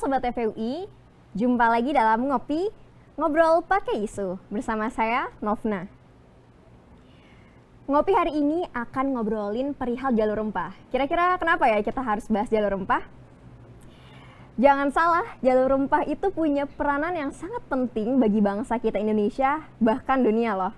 Sobat FEUI, jumpa lagi dalam Ngopi, Ngobrol Pakai Isu bersama saya, Novna. Ngopi hari ini akan ngobrolin perihal jalur rempah. Kira-kira kenapa ya kita harus bahas jalur rempah? Jangan salah, jalur rempah itu punya peranan yang sangat penting bagi bangsa kita Indonesia, bahkan dunia loh.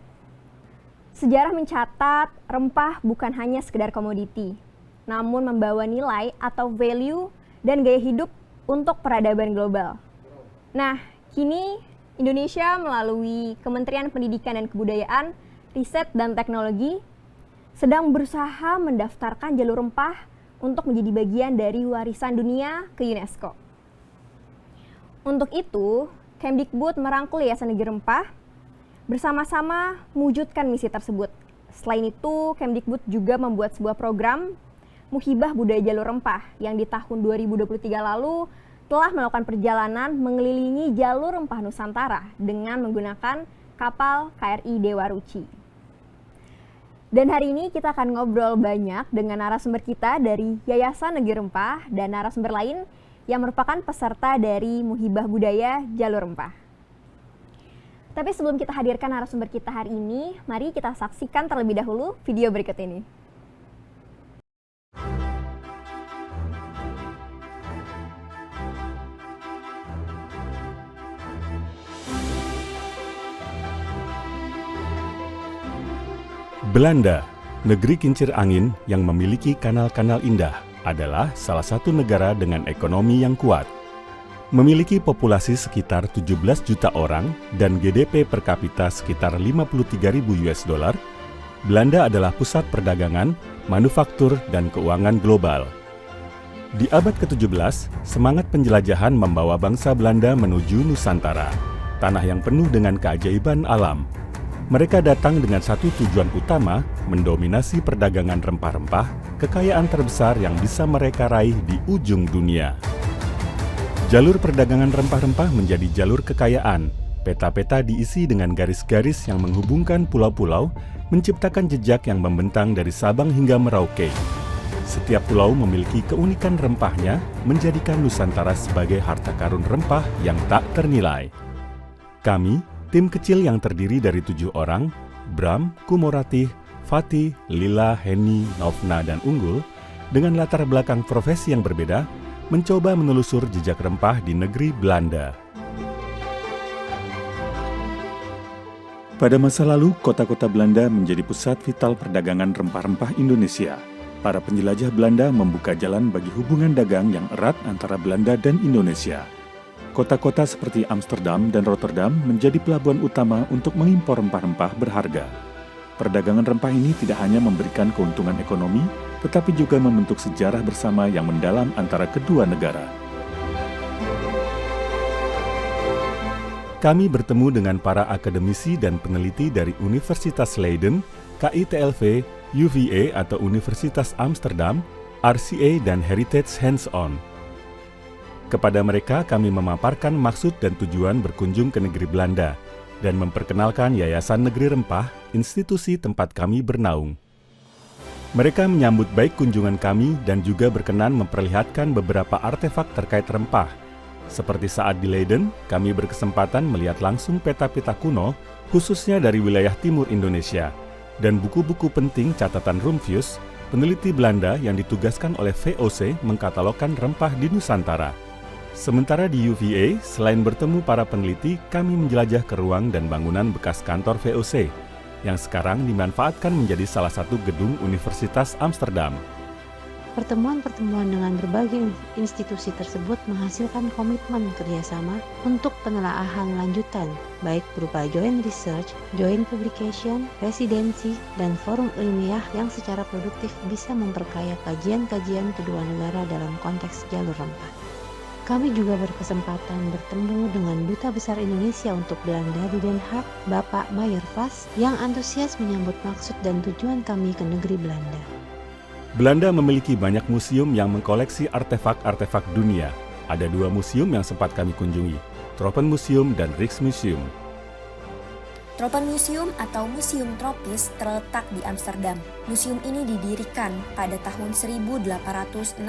Sejarah mencatat, rempah bukan hanya sekedar komoditi, namun membawa nilai atau value dan gaya hidup untuk peradaban global. Nah, kini Indonesia melalui Kementerian Pendidikan dan Kebudayaan, Riset dan Teknologi sedang berusaha mendaftarkan jalur rempah untuk menjadi bagian dari warisan dunia ke UNESCO. Untuk itu, Kemdikbud merangkul Yayasan Negeri Rempah bersama-sama mewujudkan misi tersebut. Selain itu, Kemdikbud juga membuat sebuah program Muhibah Budaya Jalur Rempah yang di tahun 2023 lalu telah melakukan perjalanan mengelilingi jalur rempah Nusantara dengan menggunakan kapal KRI Dewa Ruci. Dan hari ini kita akan ngobrol banyak dengan narasumber kita dari Yayasan Negeri Rempah dan narasumber lain yang merupakan peserta dari Muhibah Budaya Jalur Rempah. Tapi sebelum kita hadirkan narasumber kita hari ini, mari kita saksikan terlebih dahulu video berikut ini. Belanda, negeri kincir angin yang memiliki kanal-kanal indah, adalah salah satu negara dengan ekonomi yang kuat. Memiliki populasi sekitar 17 juta orang dan GDP per kapita sekitar 53.000 US$, Belanda adalah pusat perdagangan, manufaktur, dan keuangan global. Di abad ke-17, semangat penjelajahan membawa bangsa Belanda menuju Nusantara, tanah yang penuh dengan keajaiban alam. Mereka datang dengan satu tujuan utama, mendominasi perdagangan rempah-rempah, kekayaan terbesar yang bisa mereka raih di ujung dunia. Jalur perdagangan rempah-rempah menjadi jalur kekayaan. Peta-peta diisi dengan garis-garis yang menghubungkan pulau-pulau, menciptakan jejak yang membentang dari Sabang hingga Merauke. Setiap pulau memiliki keunikan rempahnya, menjadikan Nusantara sebagai harta karun rempah yang tak ternilai. Kami, tim kecil yang terdiri dari 7 orang, Bram, Kumoratih, Fatih, Lila, Henny, Novna, dan Unggul, dengan latar belakang profesi yang berbeda, mencoba menelusur jejak rempah di negeri Belanda. Pada masa lalu, kota-kota Belanda menjadi pusat vital perdagangan rempah-rempah Indonesia. Para penjelajah Belanda membuka jalan bagi hubungan dagang yang erat antara Belanda dan Indonesia. Kota-kota seperti Amsterdam dan Rotterdam menjadi pelabuhan utama untuk mengimpor rempah-rempah berharga. Perdagangan rempah ini tidak hanya memberikan keuntungan ekonomi, tetapi juga membentuk sejarah bersama yang mendalam antara kedua negara. Kami bertemu dengan para akademisi dan peneliti dari Universitas Leiden, KITLV, UVA atau Universitas Amsterdam, RCA, dan Heritage Hands-On. Kepada mereka, kami memaparkan maksud dan tujuan berkunjung ke negeri Belanda dan memperkenalkan Yayasan Negeri Rempah, institusi tempat kami bernaung. Mereka menyambut baik kunjungan kami dan juga berkenan memperlihatkan beberapa artefak terkait rempah. Seperti saat di Leiden, kami berkesempatan melihat langsung peta-peta kuno, khususnya dari wilayah timur Indonesia, dan buku-buku penting catatan Rumphius, peneliti Belanda yang ditugaskan oleh VOC mengkatalogkan rempah di Nusantara. Sementara di UVA, selain bertemu para peneliti, kami menjelajah ke ruang dan bangunan bekas kantor VOC, yang sekarang dimanfaatkan menjadi salah satu gedung Universitas Amsterdam. Pertemuan-pertemuan dengan berbagai institusi tersebut menghasilkan komitmen kerjasama untuk penelaahan lanjutan, baik berupa joint research, joint publication, residensi, dan forum ilmiah yang secara produktif bisa memperkaya kajian-kajian kedua negara dalam konteks jalur rempah. Kami juga berkesempatan bertemu dengan Duta Besar Indonesia untuk Belanda di Den Haag, Bapak Mayer Vas, yang antusias menyambut maksud dan tujuan kami ke negeri Belanda. Belanda memiliki banyak museum yang mengkoleksi artefak-artefak dunia. Ada 2 museum yang sempat kami kunjungi, Tropenmuseum dan Rijksmuseum. Tropenmuseum atau Museum Tropis terletak di Amsterdam. Museum ini didirikan pada tahun 1864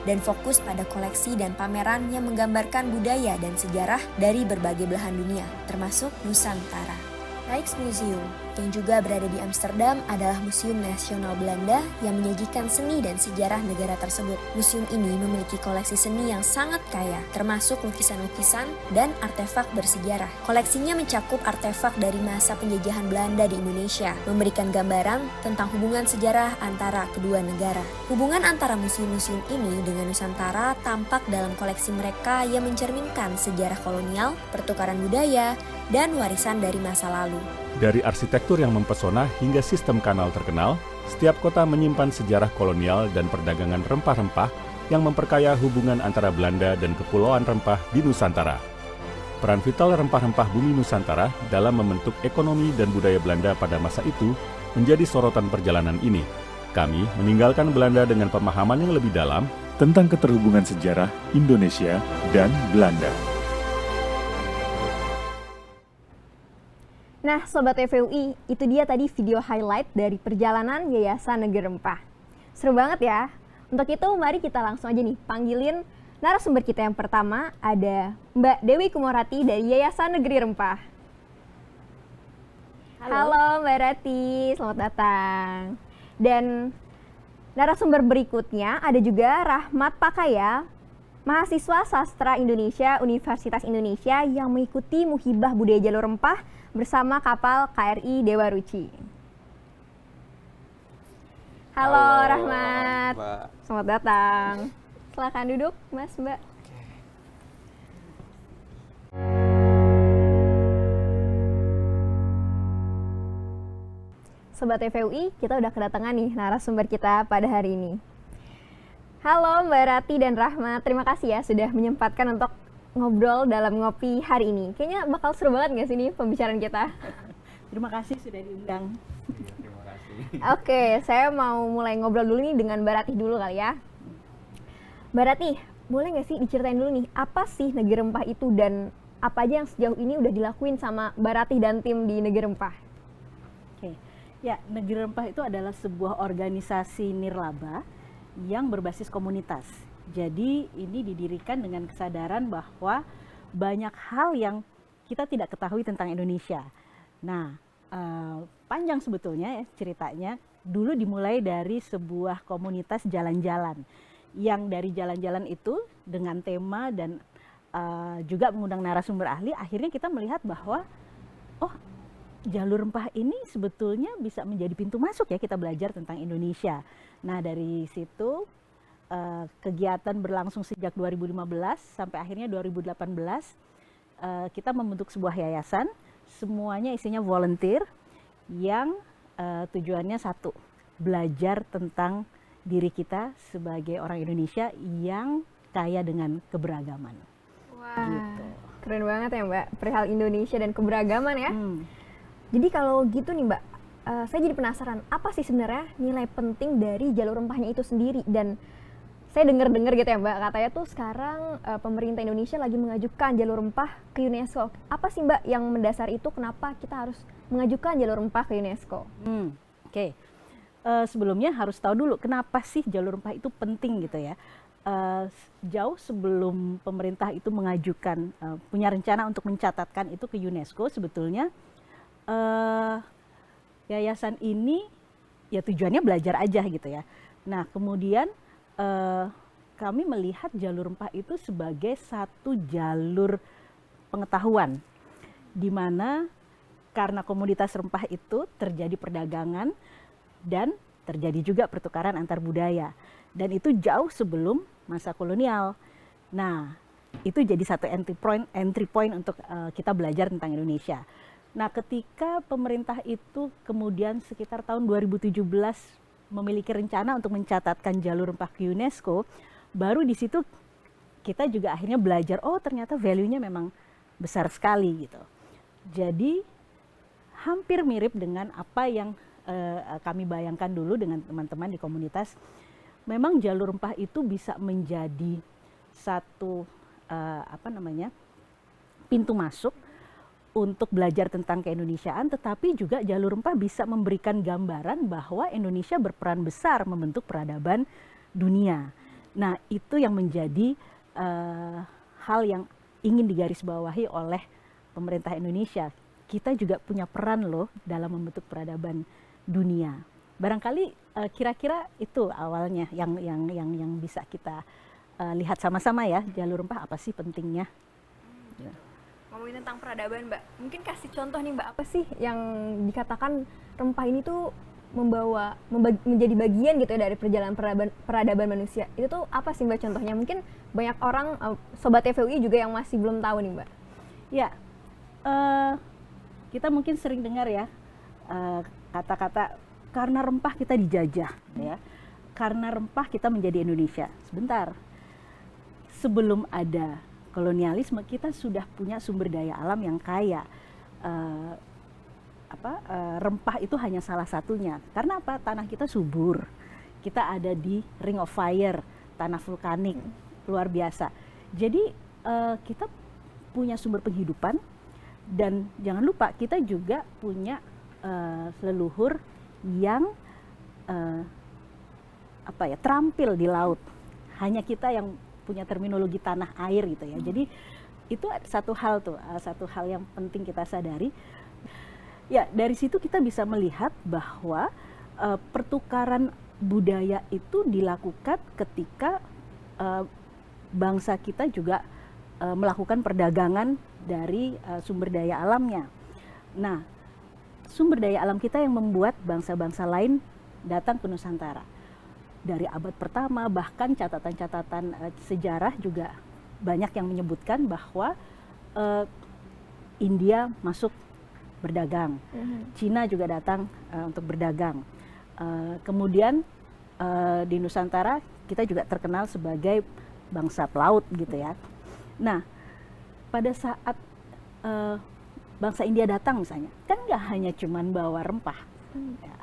dan fokus pada koleksi dan pameran yang menggambarkan budaya dan sejarah dari berbagai belahan dunia, termasuk Nusantara. Rijksmuseum yang juga berada di Amsterdam adalah Museum Nasional Belanda yang menyajikan seni dan sejarah negara tersebut. Museum ini memiliki koleksi seni yang sangat kaya, termasuk lukisan-lukisan dan artefak bersejarah. Koleksinya mencakup artefak dari masa penjajahan Belanda di Indonesia, memberikan gambaran tentang hubungan sejarah antara kedua negara. Hubungan antara museum-museum ini dengan Nusantara tampak dalam koleksi mereka yang mencerminkan sejarah kolonial, pertukaran budaya, dan warisan dari masa lalu. Dari arsitektur yang mempesona hingga sistem kanal terkenal, setiap kota menyimpan sejarah kolonial dan perdagangan rempah-rempah yang memperkaya hubungan antara Belanda dan Kepulauan Rempah di Nusantara. Peran vital rempah-rempah bumi Nusantara dalam membentuk ekonomi dan budaya Belanda pada masa itu menjadi sorotan perjalanan ini. Kami meninggalkan Belanda dengan pemahaman yang lebih dalam tentang keterhubungan sejarah Indonesia dan Belanda. Nah, Sobat FUI, itu dia tadi video highlight dari perjalanan Yayasan Negeri Rempah. Seru banget ya. Untuk itu, mari kita langsung aja nih panggilin narasumber kita yang pertama, ada Mbak Dewi Kumorati dari Yayasan Negeri Rempah. Halo Mbak Rati, selamat datang. Dan narasumber berikutnya ada juga Rahmat Pakaya, mahasiswa sastra Indonesia Universitas Indonesia yang mengikuti Muhibah Budaya Jalur Rempah bersama kapal KRI Dewa Ruci. Halo Rahmat, Mbak. selamat datang. Silakan duduk Mas Mbak. Sobat FUI, kita udah kedatangan nih narasumber kita pada hari ini. Halo Mbak Rati dan Rahmat, terima kasih ya sudah menyempatkan untuk ngobrol dalam ngopi hari ini. Kayaknya bakal seru banget nggak sih nih pembicaraan kita? Terima kasih sudah diundang. Terima kasih. Oke, saya mau mulai ngobrol dulu nih dengan Mbak Rati dulu kali ya. Mbak Rati, boleh nggak sih diceritain dulu nih, apa sih Negeri Rempah itu dan apa aja yang sejauh ini udah dilakuin sama Mbak Rati dan tim di Negeri Rempah? Oke, ya Negeri Rempah itu adalah sebuah organisasi nirlaba yang berbasis komunitas. Jadi ini didirikan dengan kesadaran bahwa banyak hal yang kita tidak ketahui tentang Indonesia. Nah, panjang sebetulnya ya ceritanya. Dulu dimulai dari sebuah komunitas jalan-jalan. Yang dari jalan-jalan itu dengan tema dan juga mengundang narasumber ahli, akhirnya kita melihat bahwa jalur rempah ini sebetulnya bisa menjadi pintu masuk ya kita belajar tentang Indonesia. Nah, dari situ kegiatan berlangsung sejak 2015 sampai akhirnya 2018 kita membentuk sebuah yayasan, semuanya isinya volunteer yang tujuannya satu, belajar tentang diri kita sebagai orang Indonesia yang kaya dengan keberagaman. Wah, Gitu. keren banget ya Mbak, perihal Indonesia dan keberagaman ya. Jadi kalau gitu nih Mbak, saya jadi penasaran, apa sih sebenarnya nilai penting dari jalur rempahnya itu sendiri? Dan saya dengar-dengar gitu ya Mbak, katanya tuh sekarang pemerintah Indonesia lagi mengajukan jalur rempah ke UNESCO. Apa sih Mbak yang mendasar itu, kenapa kita harus mengajukan jalur rempah ke UNESCO? Oke. Sebelumnya harus tahu dulu kenapa sih jalur rempah itu penting gitu ya. Jauh sebelum pemerintah itu mengajukan, punya rencana untuk mencatatkan itu ke UNESCO, sebetulnya yayasan ini ya tujuannya belajar aja gitu ya. Nah kemudian kami melihat jalur rempah itu sebagai satu jalur pengetahuan, di mana karena komoditas rempah itu terjadi perdagangan dan terjadi juga pertukaran antar budaya, dan itu jauh sebelum masa kolonial. Nah itu jadi satu entry point untuk kita belajar tentang Indonesia. Nah ketika pemerintah itu kemudian sekitar tahun 2017 memiliki rencana untuk mencatatkan jalur rempah ke UNESCO, baru di situ kita juga akhirnya belajar, oh ternyata value-nya memang besar sekali gitu. Jadi hampir mirip dengan apa yang kami bayangkan dulu dengan teman-teman di komunitas. Memang jalur rempah itu bisa menjadi satu pintu masuk untuk belajar tentang keindonesiaan, tetapi juga jalur rempah bisa memberikan gambaran bahwa Indonesia berperan besar membentuk peradaban dunia. Nah, itu yang menjadi hal yang ingin digarisbawahi oleh pemerintah Indonesia. Kita juga punya peran loh dalam membentuk peradaban dunia. Barangkali kira-kira itu awalnya yang bisa kita lihat sama-sama ya, jalur rempah apa sih pentingnya. Ngomongin tentang peradaban, Mbak, mungkin kasih contoh nih, Mbak, apa sih yang dikatakan rempah ini tuh menjadi bagian gitu ya dari perjalanan peradaban manusia. Itu tuh apa sih, Mbak, contohnya? Mungkin banyak orang, Sobat TVUI juga yang masih belum tahu nih, Mbak. Ya, kita mungkin sering dengar ya kata-kata karena rempah kita dijajah, ya. Karena rempah kita menjadi Indonesia. Sebentar, sebelum ada kolonialisme kita sudah punya sumber daya alam yang kaya. Rempah itu hanya salah satunya. Karena apa? Tanah kita subur. Kita ada di Ring of Fire, tanah vulkanik, luar biasa. Jadi kita punya sumber penghidupan, dan jangan lupa kita juga punya leluhur yang terampil di laut. Hanya kita yang punya terminologi tanah air gitu ya. Jadi itu satu hal yang penting kita sadari. Ya, dari situ kita bisa melihat bahwa pertukaran budaya itu dilakukan ketika bangsa kita juga melakukan perdagangan dari sumber daya alamnya. Nah, sumber daya alam kita yang membuat bangsa-bangsa lain datang ke Nusantara. Dari abad pertama, bahkan catatan-catatan sejarah juga banyak yang menyebutkan bahwa India masuk berdagang, Cina juga datang untuk berdagang. Kemudian di Nusantara kita juga terkenal sebagai bangsa pelaut gitu ya. Nah, pada saat bangsa India datang misalnya, kan nggak hanya cuman bawa rempah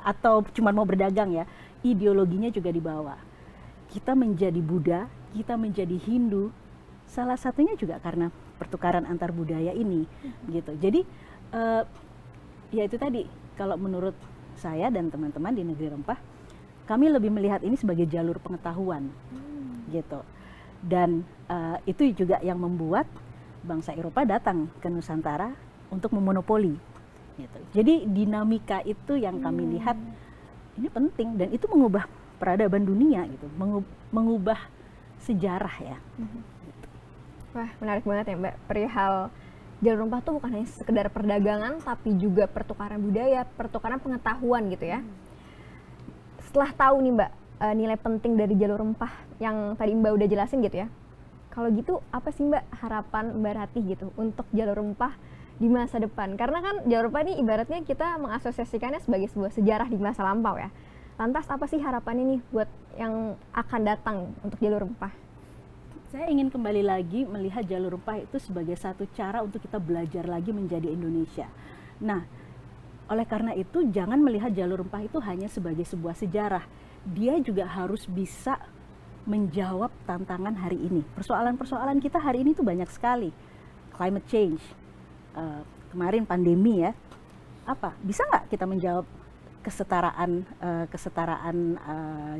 atau cuman mau berdagang ya, ideologinya juga dibawa. Kita menjadi Buddha, kita menjadi Hindu, salah satunya juga karena pertukaran antar budaya ini, gitu. Jadi ya itu tadi, kalau menurut saya dan teman-teman di Negeri Rempah, kami lebih melihat ini sebagai jalur pengetahuan, gitu. Dan itu juga yang membuat bangsa Eropa datang ke Nusantara untuk memonopoli, gitu. Jadi dinamika itu yang kami lihat ini penting, dan itu mengubah peradaban dunia, gitu, mengubah sejarah ya. Wah, menarik banget ya, Mbak. Perihal jalur rempah tuh bukan hanya sekedar perdagangan, tapi juga pertukaran budaya, pertukaran pengetahuan gitu ya. Setelah tahu nih, Mbak, nilai penting dari jalur rempah yang tadi Mbak udah jelasin gitu ya. Kalau gitu apa sih, Mbak, harapan Mbak Ratih gitu untuk jalur rempah di masa depan? Karena kan jalur rempah ini ibaratnya kita mengasosiasikannya sebagai sebuah sejarah di masa lampau ya. Lantas apa sih harapannya nih buat yang akan datang untuk jalur rempah? Saya ingin kembali lagi melihat jalur rempah itu sebagai satu cara untuk kita belajar lagi menjadi Indonesia. Nah, oleh karena itu jangan melihat jalur rempah itu hanya sebagai sebuah sejarah. Dia juga harus bisa menjawab tantangan hari ini. Persoalan-persoalan kita hari ini tuh banyak sekali. Climate change, kemarin pandemi ya. Apa? Bisa nggak kita menjawab kesetaraan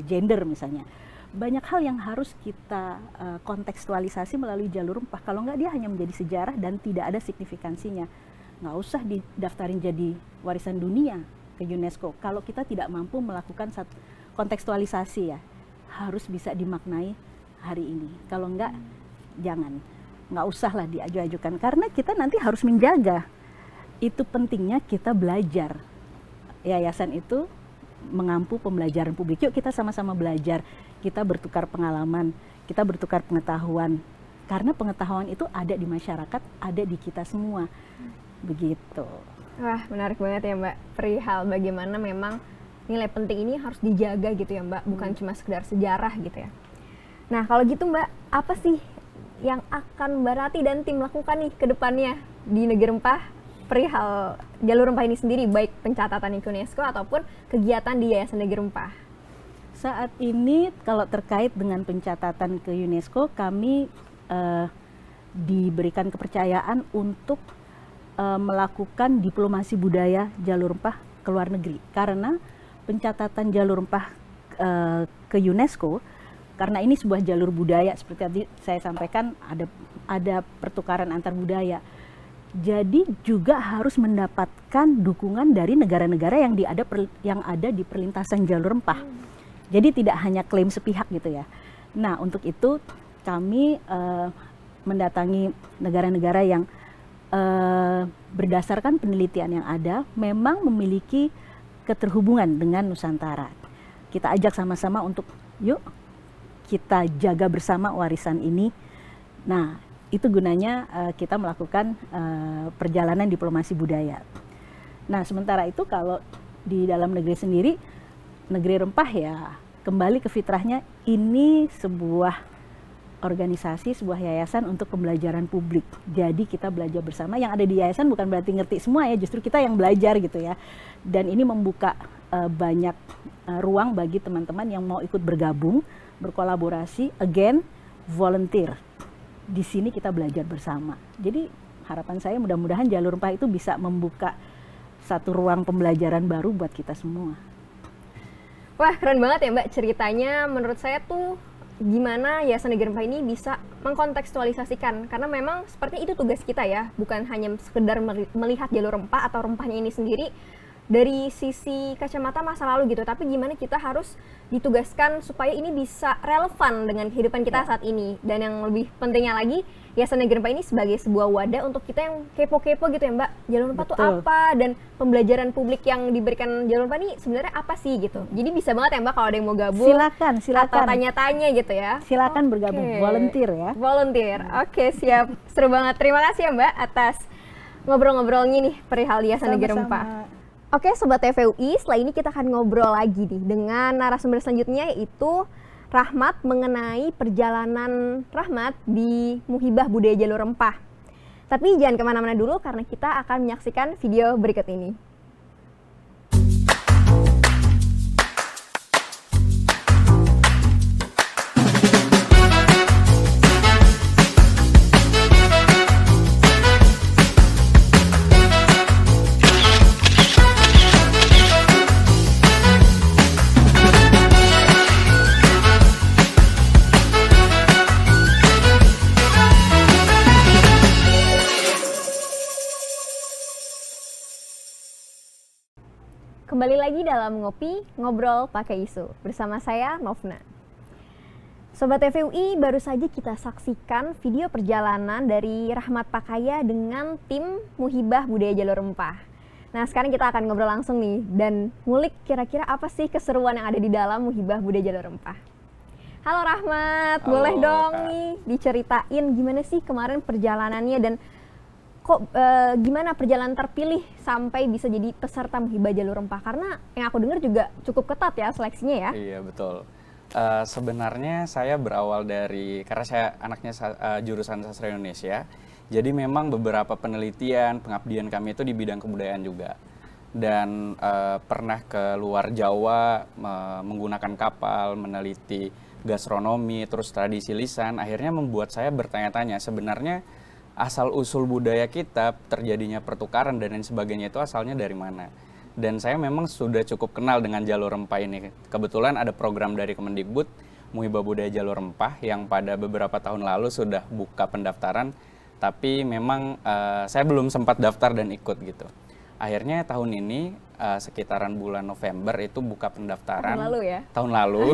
gender misalnya? Banyak hal yang harus kita kontekstualisasi melalui jalur rempah. Kalau nggak, dia hanya menjadi sejarah dan tidak ada signifikansinya. Nggak usah didaftarin jadi warisan dunia ke UNESCO. Kalau kita tidak mampu melakukan kontekstualisasi ya, harus bisa dimaknai hari ini. Kalau nggak, nggak usahlah diaju-ajukan. Karena kita nanti harus menjaga. Itu pentingnya kita belajar. Yayasan itu mengampu pembelajaran publik. Yuk kita sama-sama belajar. Kita bertukar pengalaman, kita bertukar pengetahuan. Karena pengetahuan itu ada di masyarakat, ada di kita semua. Begitu. Wah, menarik banget ya, Mbak. Perihal bagaimana memang nilai penting ini harus dijaga gitu ya, Mbak. Bukan cuma sekedar sejarah gitu ya. Nah, kalau gitu, Mbak, apa sih yang akan Mbak Ratih dan tim lakukan nih ke depannya di Negeri Rempah perihal jalur rempah ini sendiri, baik pencatatan ke UNESCO ataupun kegiatan di Yayasan Negeri Rempah? Saat ini kalau terkait dengan pencatatan ke UNESCO, kami diberikan kepercayaan untuk melakukan diplomasi budaya jalur rempah ke luar negeri, karena pencatatan jalur rempah ke UNESCO, karena ini sebuah jalur budaya seperti tadi saya sampaikan, ada pertukaran antar budaya. Jadi juga harus mendapatkan dukungan dari negara-negara yang ada di perlintasan jalur rempah. Jadi tidak hanya klaim sepihak gitu ya. Nah, untuk itu kami mendatangi negara-negara yang berdasarkan penelitian yang ada memang memiliki keterhubungan dengan Nusantara. Kita ajak sama-sama untuk yuk kita jaga bersama warisan ini. Nah, itu gunanya kita melakukan perjalanan diplomasi budaya. Nah, sementara itu kalau di dalam negeri sendiri, negeri rempah ya kembali ke fitrahnya, ini sebuah organisasi, sebuah yayasan untuk pembelajaran publik. Jadi kita belajar bersama, yang ada di yayasan bukan berarti ngerti semua ya, justru kita yang belajar gitu ya. Dan ini membuka banyak ruang bagi teman-teman yang mau ikut bergabung, berkolaborasi, again, volunteer. Di sini kita belajar bersama. Jadi harapan saya mudah-mudahan jalur rempah itu bisa membuka satu ruang pembelajaran baru buat kita semua. Wah, keren banget ya Mbak ceritanya. Menurut saya tuh gimana Yayasan Negeri Rempah ini bisa mengkontekstualisasikan, karena memang sepertinya itu tugas kita ya, bukan hanya sekedar melihat jalur rempah atau rempahnya ini sendiri dari sisi kacamata masa lalu gitu, tapi gimana kita harus ditugaskan supaya ini bisa relevan dengan kehidupan kita saat ini. Dan yang lebih pentingnya lagi, Yayasan Negeri Rempah ini sebagai sebuah wadah untuk kita yang kepo-kepo gitu ya Mbak, jalur rempah itu apa, dan pembelajaran publik yang diberikan jalur rempah ini sebenarnya apa sih gitu. Jadi bisa banget ya Mbak kalau ada yang mau gabung, Silakan. atau tanya-tanya gitu ya. Silakan bergabung, volunteer ya. Volunteer, oke, siap. Seru banget, terima kasih ya Mbak atas ngobrol-ngobrolnya nih perihal Yayasan Negeri Rempah. Oke Sobat TVUI, setelah ini kita akan ngobrol lagi nih dengan narasumber selanjutnya, yaitu Rahmat, mengenai perjalanan Rahmat di Muhibah Budaya Jalur Rempah. Tapi jangan kemana-mana dulu karena kita akan menyaksikan video berikut ini. Kembali lagi dalam Ngopi, Ngobrol Pakai Isu. Bersama saya, Novna. Sobat TVUI, baru saja kita saksikan video perjalanan dari Rahmat Pakaya dengan tim Muhibah Budaya Jalur Rempah. Nah, sekarang kita akan ngobrol langsung nih dan ngulik kira-kira apa sih keseruan yang ada di dalam Muhibah Budaya Jalur Rempah. Halo Rahmat, Halo, boleh dong Kak. nih diceritain gimana sih kemarin perjalanannya dan kok gimana perjalanan terpilih sampai bisa jadi peserta Muhibah Jalur Rempah? Karena yang aku dengar juga cukup ketat ya seleksinya ya. Iya betul. Sebenarnya saya berawal dari, karena saya anaknya jurusan sastra Indonesia, jadi memang beberapa penelitian, pengabdian kami itu di bidang kebudayaan juga. Dan pernah ke luar Jawa menggunakan kapal, meneliti gastronomi, terus tradisi lisan, akhirnya membuat saya bertanya-tanya sebenarnya asal-usul budaya kita, terjadinya pertukaran dan lain sebagainya itu asalnya dari mana. Dan saya memang sudah cukup kenal dengan jalur rempah ini. Kebetulan ada program dari Kemendikbud, Muhibah Budaya Jalur Rempah, yang pada beberapa tahun lalu sudah buka pendaftaran, tapi memang saya belum sempat daftar dan ikut gitu. Akhirnya tahun ini sekitaran bulan November itu buka pendaftaran. Tahun lalu ya? Tahun lalu.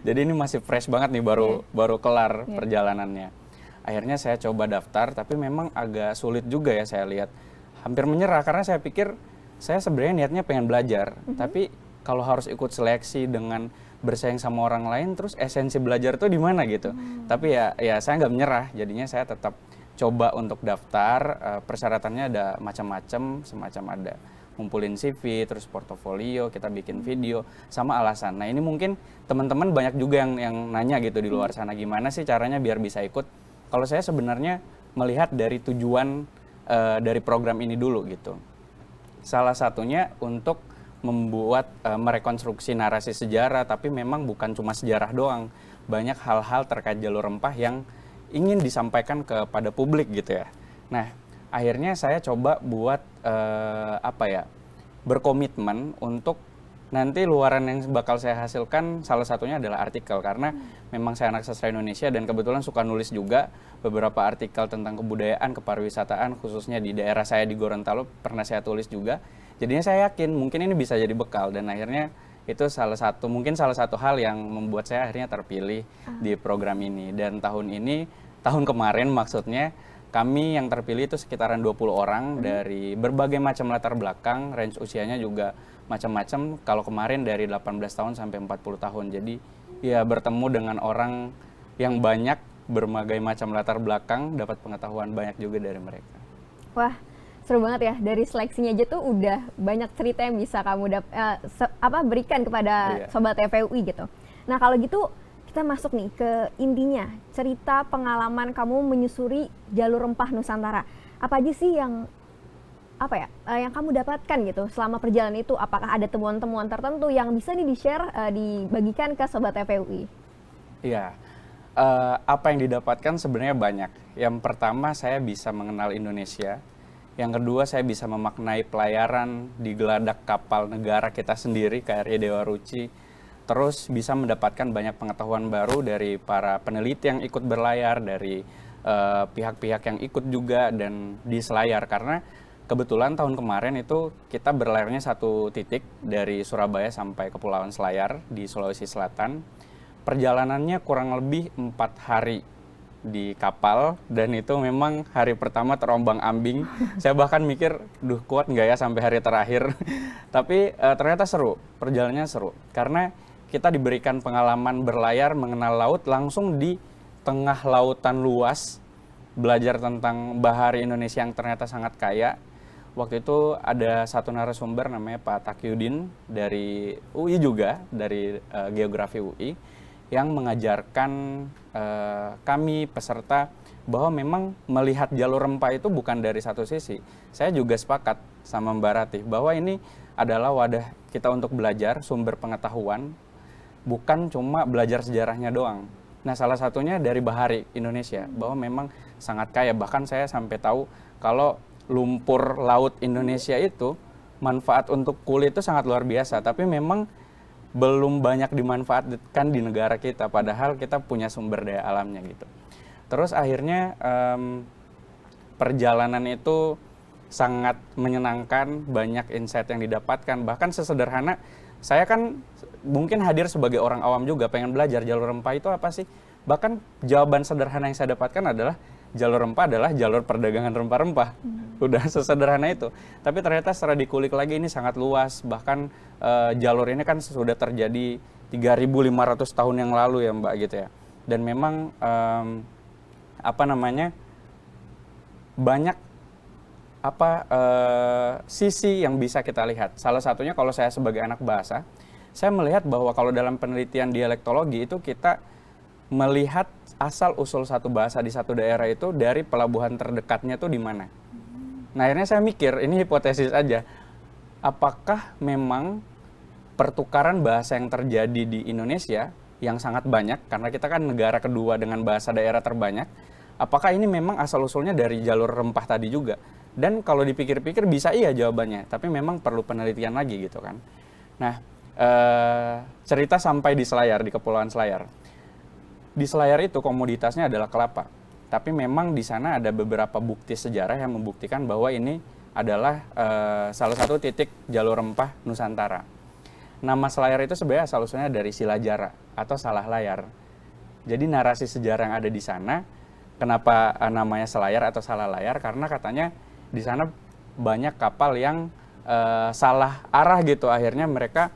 Jadi ini masih fresh banget nih, baru kelar perjalanannya. Akhirnya saya coba daftar, tapi memang agak sulit juga ya, saya lihat. Hampir menyerah karena saya pikir saya sebenarnya niatnya pengen belajar. Tapi kalau harus ikut seleksi dengan bersaing sama orang lain, terus esensi belajar tuh di mana gitu. Tapi ya saya nggak menyerah, jadinya saya tetap coba untuk daftar. Persyaratannya ada macam-macam, semacam ada ngumpulin CV, terus portofolio, kita bikin video, sama alasan. Nah ini mungkin teman-teman banyak juga yang nanya gitu di luar sana, gimana sih caranya biar bisa ikut. Kalau saya sebenarnya melihat dari tujuan dari program ini dulu gitu. Salah satunya untuk membuat merekonstruksi narasi sejarah, tapi memang bukan cuma sejarah doang. Banyak hal-hal terkait jalur rempah yang ingin disampaikan kepada publik gitu ya. Nah, akhirnya saya coba buat berkomitmen untuk nanti luaran yang bakal saya hasilkan salah satunya adalah artikel, karena memang saya anak sastra Indonesia dan kebetulan suka nulis juga. Beberapa artikel tentang kebudayaan, kepariwisataan khususnya di daerah saya di Gorontalo pernah saya tulis juga. Jadinya saya yakin mungkin ini bisa jadi bekal, dan akhirnya itu salah satu hal yang membuat saya akhirnya terpilih di program ini. Dan tahun kemarin maksudnya, kami yang terpilih itu sekitaran 20 orang dari berbagai macam latar belakang, range usianya juga macam-macam. Kalau kemarin dari 18 tahun sampai 40 tahun. Jadi ya bertemu dengan orang yang banyak, berbagai macam latar belakang, dapat pengetahuan banyak juga dari mereka. Wah, seru banget ya. Dari seleksinya aja tuh udah banyak cerita yang bisa kamu berikan kepada Sobat TVUI gitu. Nah, kalau gitu kita masuk nih ke intinya, cerita pengalaman kamu menyusuri jalur rempah Nusantara. Apa aja sih yang yang kamu dapatkan gitu selama perjalanan itu? Apakah ada temuan-temuan tertentu yang bisa di-share, dibagikan ke Sobat TVUI? Iya, apa yang didapatkan sebenarnya banyak. Yang pertama, saya bisa mengenal Indonesia. Yang kedua, saya bisa memaknai pelayaran di geladak kapal negara kita sendiri, KRI Dewa Ruci. Terus bisa mendapatkan banyak pengetahuan baru dari para peneliti yang ikut berlayar, dari pihak-pihak yang ikut juga dan di selayar. Karena kebetulan tahun kemarin itu kita berlayarnya satu titik dari Surabaya sampai Kepulauan Selayar di Sulawesi Selatan. Perjalanannya kurang lebih 4 hari di kapal, dan itu memang hari pertama terombang-ambing. Saya bahkan mikir, kuat nggak ya sampai hari terakhir. Tapi ternyata seru, perjalanannya seru. Karena kita diberikan pengalaman berlayar, mengenal laut langsung di tengah lautan luas, belajar tentang bahari Indonesia yang ternyata sangat kaya. Waktu itu ada satu narasumber namanya Pak Taqiyuddin dari UI juga, dari Geografi UI, yang mengajarkan kami peserta bahwa memang melihat jalur rempah itu bukan dari satu sisi. Saya juga sepakat sama Mbak Ratih bahwa ini adalah wadah kita untuk belajar sumber pengetahuan, bukan cuma belajar sejarahnya doang. Nah, salah satunya dari bahari Indonesia, bahwa memang sangat kaya. Bahkan saya sampai tahu kalau lumpur laut Indonesia itu manfaat untuk kulit itu sangat luar biasa, tapi memang belum banyak dimanfaatkan di negara kita, padahal kita punya sumber daya alamnya gitu. Terus akhirnya perjalanan itu sangat menyenangkan, banyak insight yang didapatkan. Bahkan sesederhana, saya kan mungkin hadir sebagai orang awam juga, pengen belajar jalur rempah itu apa sih. Bahkan jawaban sederhana yang saya dapatkan adalah jalur rempah adalah jalur perdagangan rempah-rempah. Udah sesederhana itu. Tapi ternyata setelah dikulik lagi ini sangat luas. Bahkan jalur ini kan sudah terjadi 3.500 tahun yang lalu ya Mbak gitu ya. Dan memang banyak sisi yang bisa kita lihat. Salah satunya kalau saya sebagai anak bahasa, saya melihat bahwa kalau dalam penelitian dialektologi itu kita melihat asal-usul satu bahasa di satu daerah itu dari pelabuhan terdekatnya tuh di mana. Nah, akhirnya saya mikir, ini hipotesis aja, apakah memang pertukaran bahasa yang terjadi di Indonesia yang sangat banyak, karena kita kan negara kedua dengan bahasa daerah terbanyak, apakah ini memang asal-usulnya dari jalur rempah tadi juga? Dan kalau dipikir-pikir bisa iya jawabannya, tapi memang perlu penelitian lagi gitu kan. Nah, cerita sampai di Selayar, di Kepulauan Selayar. Di Selayar itu komoditasnya adalah kelapa. Tapi memang di sana ada beberapa bukti sejarah yang membuktikan bahwa ini adalah salah satu titik jalur rempah Nusantara. Nama Selayar itu sebenarnya asal-usulnya dari Silajara atau salah layar. Jadi narasi sejarah yang ada di sana, kenapa namanya Selayar atau salah layar? Karena katanya di sana banyak kapal yang salah arah gitu. Akhirnya mereka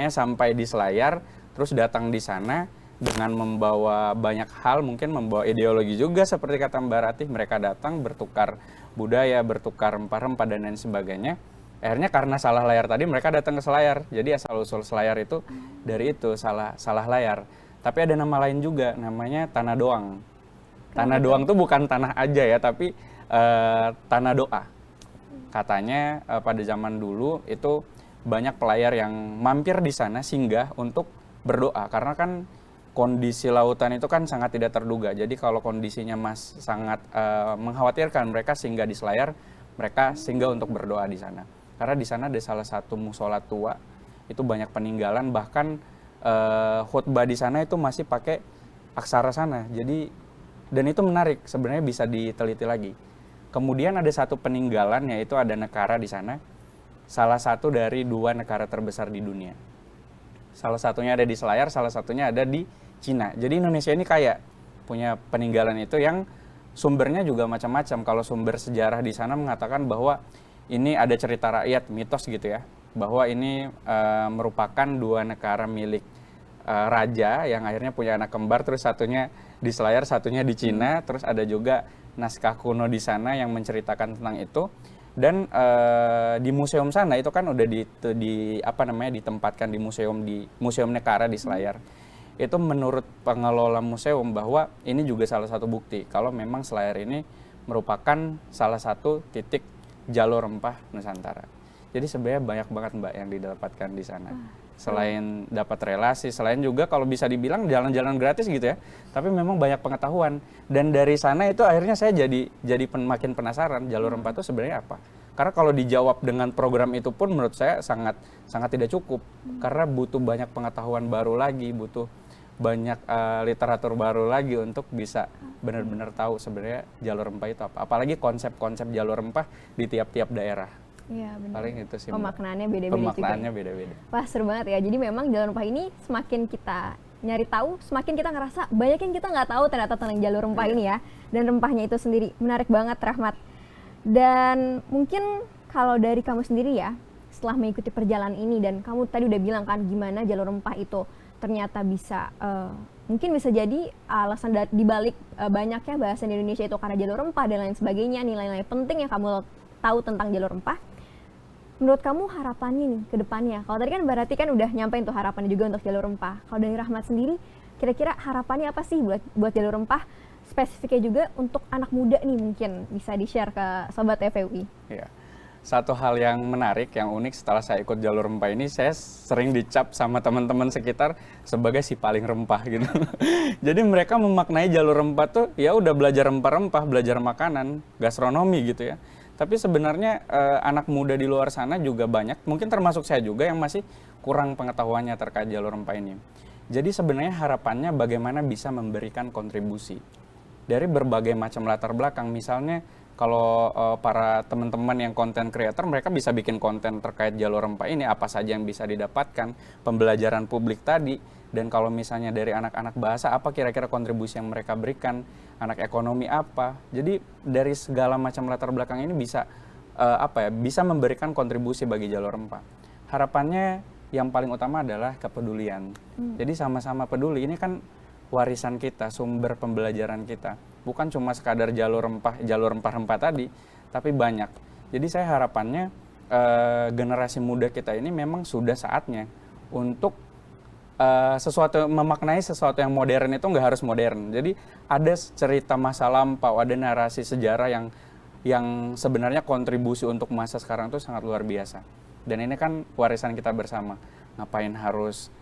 sampai di Selayar, terus datang di sana dengan membawa banyak hal, mungkin membawa ideologi juga seperti kata Mbak Ratih. Mereka datang bertukar budaya, bertukar rempah-rempah dan lain sebagainya. Akhirnya karena salah layar tadi mereka datang ke Selayar. Jadi asal-usul Selayar itu dari itu salah layar. Tapi ada nama lain juga, namanya Tanah Doang. Tanah Doang itu bukan tanah aja ya, tapi tanah doa. Katanya pada zaman dulu itu banyak pelayar yang mampir di sana singgah untuk berdoa, karena kan kondisi lautan itu kan sangat tidak terduga. Jadi kalau kondisinya sangat mengkhawatirkan, mereka singgah di Selayar, mereka singgah untuk berdoa di sana. Karena di sana ada salah satu musola tua, itu banyak peninggalan, bahkan khutbah di sana itu masih pakai aksara sana. Jadi dan itu menarik, sebenarnya bisa diteliti lagi. Kemudian ada satu peninggalan, yaitu ada negara di sana, salah satu dari 2 negara terbesar di dunia. Salah satunya ada di Selayar, salah satunya ada di Cina. Jadi Indonesia ini kaya punya peninggalan itu yang sumbernya juga macam-macam. Kalau sumber sejarah di sana mengatakan bahwa ini ada cerita rakyat, mitos gitu ya, bahwa ini merupakan 2 negara milik raja yang akhirnya punya anak kembar, terus satunya di Selayar, satunya di Cina. Terus ada juga naskah kuno di sana yang menceritakan tentang itu. Dan di museum sana itu kan udah ditempatkan di museum negara di Selayar. Itu menurut pengelola museum bahwa ini juga salah satu bukti kalau memang Selayar ini merupakan salah satu titik jalur rempah Nusantara. Jadi sebenarnya banyak banget Mbak yang didapatkan di sana. Selain dapat relasi, selain juga kalau bisa dibilang jalan-jalan gratis gitu ya. Tapi memang banyak pengetahuan. Dan dari sana itu akhirnya saya jadi makin penasaran jalur rempah itu sebenarnya apa. Karena kalau dijawab dengan program itu pun menurut saya sangat tidak cukup. Karena butuh banyak pengetahuan baru lagi, butuh banyak literatur baru lagi untuk bisa benar-benar tahu sebenarnya jalur rempah itu apa. Apalagi konsep-konsep jalur rempah di tiap-tiap daerah. Iya benar. Paling itu sih. Pemaknaannya beda-beda juga. Pemaknaannya beda-beda. Wah seru banget ya. Jadi memang jalur rempah ini semakin kita nyari tahu, semakin kita ngerasa banyak yang kita nggak tahu ternyata tentang jalur rempah ini ya. Dan rempahnya itu sendiri menarik banget Rahmat. Dan mungkin kalau dari kamu sendiri ya, setelah mengikuti perjalanan ini dan kamu tadi udah bilang kan gimana jalur rempah itu ternyata bisa mungkin bisa jadi alasan dibalik banyaknya bahasa di Indonesia itu karena jalur rempah dan lain sebagainya, nilai-nilai penting yang kamu tahu tentang jalur rempah. Menurut kamu harapannya nih ke depannya? Kalau tadi kan berarti kan udah nyampein tuh harapannya juga untuk jalur rempah. Kalau dari Rahmat sendiri, kira-kira harapannya apa sih buat jalur rempah? Spesifiknya juga untuk anak muda nih mungkin bisa di-share ke Sobat FEUI. Iya. Satu hal yang menarik, yang unik setelah saya ikut jalur rempah ini, saya sering dicap sama teman-teman sekitar sebagai si paling rempah gitu. Jadi mereka memaknai jalur rempah tuh ya udah belajar rempah-rempah, belajar makanan, gastronomi gitu ya. Tapi sebenarnya anak muda di luar sana juga banyak, mungkin termasuk saya juga yang masih kurang pengetahuannya terkait jalur rempah ini. Jadi sebenarnya harapannya bagaimana bisa memberikan kontribusi dari berbagai macam latar belakang. Misalnya kalau para teman-teman yang konten creator, mereka bisa bikin konten terkait jalur rempah ini, apa saja yang bisa didapatkan, pembelajaran publik tadi, dan kalau misalnya dari anak-anak bahasa, apa kira-kira kontribusi yang mereka berikan, anak ekonomi apa. Jadi dari segala macam latar belakang ini bisa bisa memberikan kontribusi bagi jalur rempah. Harapannya yang paling utama adalah kepedulian. Jadi sama-sama peduli, ini kan warisan kita, sumber pembelajaran kita. Bukan cuma sekadar jalur rempah-rempah tadi, tapi banyak. Jadi saya harapannya generasi muda kita ini memang sudah saatnya untuk memaknai sesuatu yang modern itu nggak harus modern. Jadi ada cerita masa lampau, ada narasi sejarah yang sebenarnya kontribusi untuk masa sekarang itu sangat luar biasa. Dan ini kan warisan kita bersama. Ngapain harus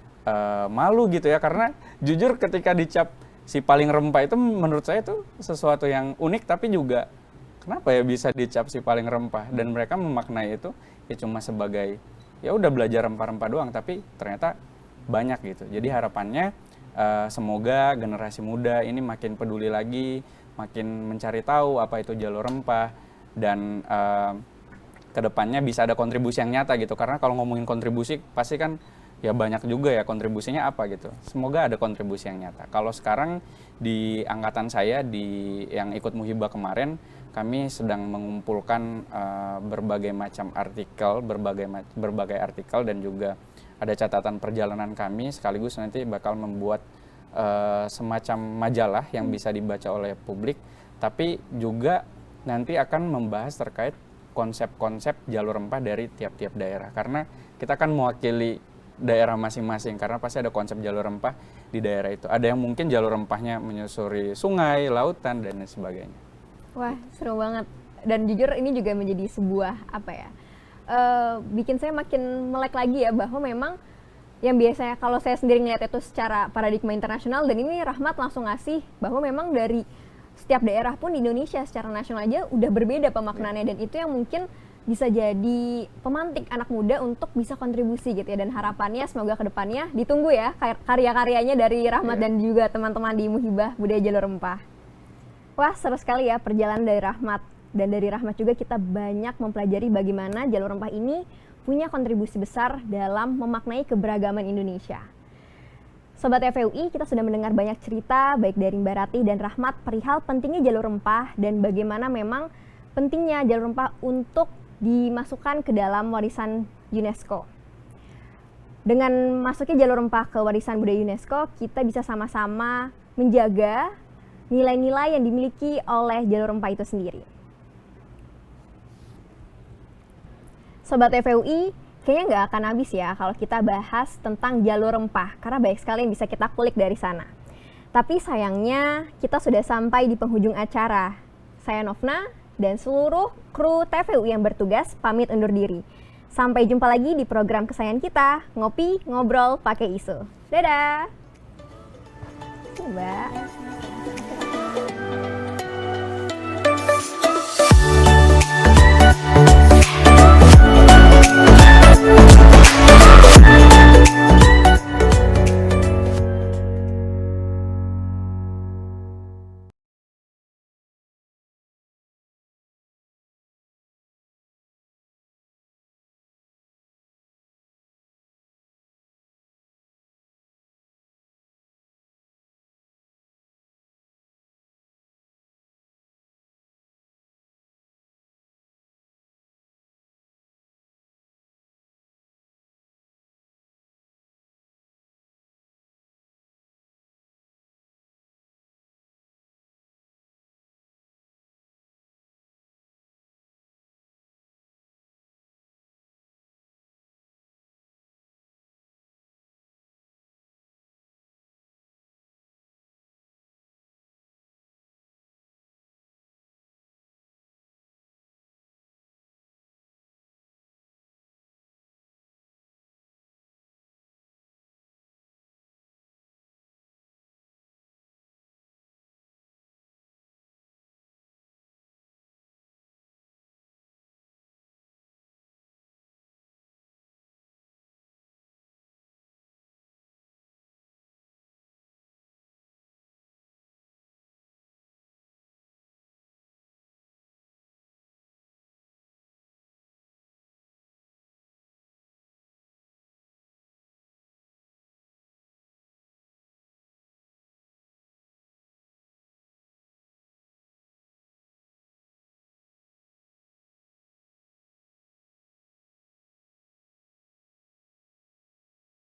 malu gitu ya, karena jujur ketika dicap si paling rempah itu menurut saya itu sesuatu yang unik, tapi juga kenapa ya bisa dicap si paling rempah, dan mereka memaknai itu ya cuma sebagai ya udah belajar rempah-rempah doang, tapi ternyata banyak gitu. Jadi harapannya semoga generasi muda ini makin peduli lagi, makin mencari tahu apa itu jalur rempah, dan kedepannya bisa ada kontribusi yang nyata gitu. Karena kalau ngomongin kontribusi pasti kan ya banyak juga ya kontribusinya apa gitu. Semoga ada kontribusi yang nyata. Kalau sekarang di angkatan saya yang ikut Muhibah kemarin, kami sedang mengumpulkan berbagai macam artikel, berbagai artikel, dan juga ada catatan perjalanan kami, sekaligus nanti bakal membuat semacam majalah yang bisa dibaca oleh publik, tapi juga nanti akan membahas terkait konsep-konsep jalur rempah dari tiap-tiap daerah. Karena kita kan mewakili daerah masing-masing, karena pasti ada konsep jalur rempah di daerah itu. Ada yang mungkin jalur rempahnya menyusuri sungai, lautan, dan lain sebagainya. Wah, seru banget. Dan jujur ini juga menjadi sebuah bikin saya makin melek lagi ya, bahwa memang yang biasanya kalau saya sendiri ngeliat itu secara paradigma internasional, dan ini Rahmat langsung ngasih bahwa memang dari setiap daerah pun di Indonesia secara nasional aja udah berbeda pemaknaannya, dan itu yang mungkin bisa jadi pemantik anak muda untuk bisa kontribusi gitu ya. Dan harapannya semoga kedepannya ditunggu ya karya-karyanya dari Rahmat dan juga teman-teman di Muhibah Budaya Jalur Rempah. Wah, seru sekali ya perjalanan dari Rahmat. Dan dari Rahmat juga kita banyak mempelajari bagaimana Jalur Rempah ini punya kontribusi besar dalam memaknai keberagaman Indonesia. Sobat FEUI, kita sudah mendengar banyak cerita baik dari Mbak Ratih dan Rahmat perihal pentingnya Jalur Rempah dan bagaimana memang pentingnya Jalur Rempah untuk dimasukkan ke dalam warisan UNESCO. Dengan masuknya Jalur Rempah ke warisan budaya UNESCO, kita bisa sama-sama menjaga nilai-nilai yang dimiliki oleh Jalur Rempah itu sendiri. Sobat FEUI, kayaknya nggak akan habis ya kalau kita bahas tentang Jalur Rempah, karena banyak sekali yang bisa kita kulik dari sana. Tapi sayangnya kita sudah sampai di penghujung acara. Saya Novna dan seluruh kru TVUI yang bertugas pamit undur diri. Sampai jumpa lagi di program kesayangan kita, Ngopi Ngobrol Pakai Isu. Dadah! Mbak.